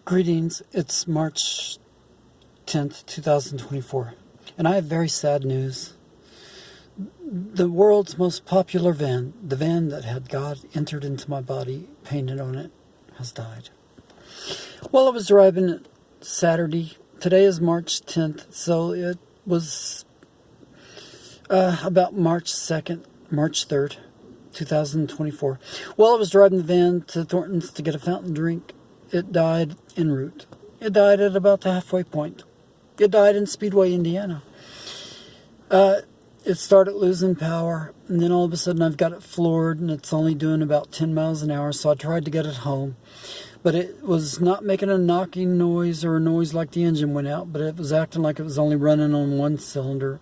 Greetings, it's March 10th, 2024, and I have very sad news. The world's most popular van, the van that had God entered into my body painted on it, has died. While I was driving Saturday, today is March 10th, so it was about March 2nd, March 3rd, 2024. While I was driving the van to Thornton's to get a fountain drink, it died en route. It died at about the halfway point. It died in Speedway, Indiana. It started losing power, and then all of a sudden I've got it floored, and it's only doing about 10 miles an hour, so I tried to get it home. But it was not making a knocking noise or a noise like the engine went out, but it was acting like it was only running on one cylinder.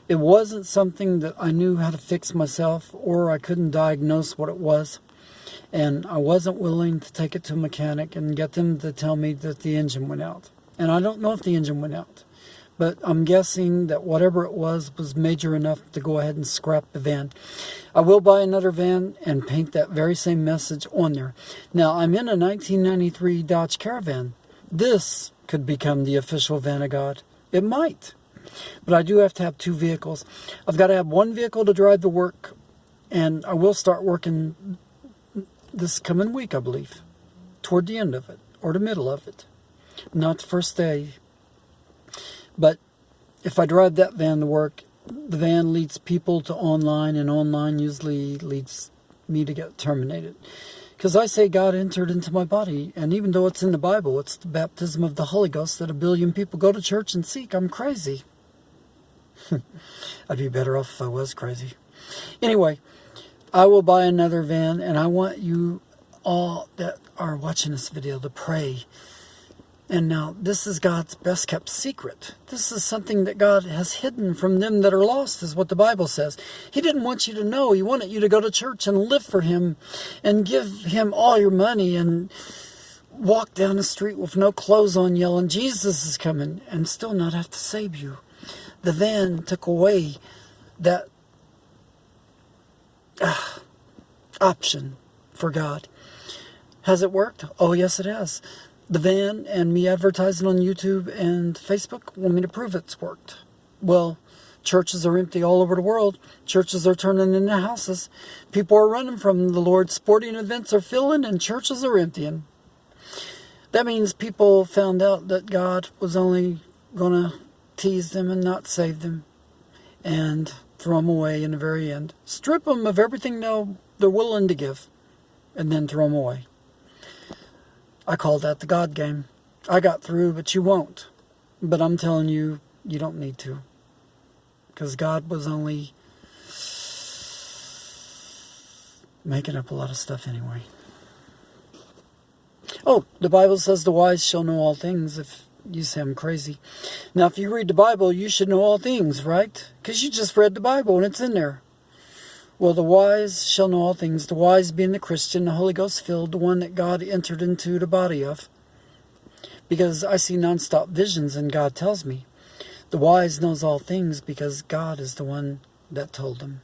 It wasn't something that I knew how to fix myself, or I couldn't diagnose what it was. And I wasn't willing to take it to a mechanic and get them to tell me that the engine went out. And I don't know if the engine went out. But I'm guessing that whatever it was major enough to go ahead and scrap the van. I will buy another van and paint that very same message on there. Now, I'm in a 1993 Dodge Caravan. This could become the official van of God. It might. But I do have to have two vehicles. I've got to have one vehicle to drive to work. And I will start working this coming week, I believe, toward the end of it, or the middle of it. Not the first day. But if I drive that van to work, the van leads people to online, and online usually leads me to get terminated. Because I say God entered into my body, and even though it's in the Bible, it's the baptism of the Holy Ghost that 1 billion people go to church and seek. I'm crazy. I'd be better off if I was crazy. Anyway, I will buy another van, and I want you all that are watching this video to pray. And now, this is God's best kept secret. This is something that God has hidden from them that are lost, is what the Bible says. He didn't want you to know. He wanted you to go to church and live for Him and give Him all your money and walk down the street with no clothes on yelling, Jesus is coming, and still not have to save you. The van took away that option for God. Has it worked? Oh, yes, it has. The van and me advertising on YouTube and Facebook want me to prove it's worked. Well, churches are empty all over the world. Churches are turning into houses. People are running from the Lord. Sporting events are filling and churches are emptying. That means people found out that God was only going to tease them and not save them and throw them away in the very end. Strip them of everything they're willing to give and then throw them away. I call that the God game. I got through, but you won't. But I'm telling you, you don't need to. Because God was only making up a lot of stuff anyway. Oh, the Bible says the wise shall know all things. If you say I'm crazy. Now, if you read the Bible, you should know all things, right? Because you just read the Bible and it's in there. Well, the wise shall know all things. The wise being the Christian, the Holy Ghost filled, the one that God entered into the body of. Because I see nonstop visions and God tells me. The wise knows all things because God is the one that told them.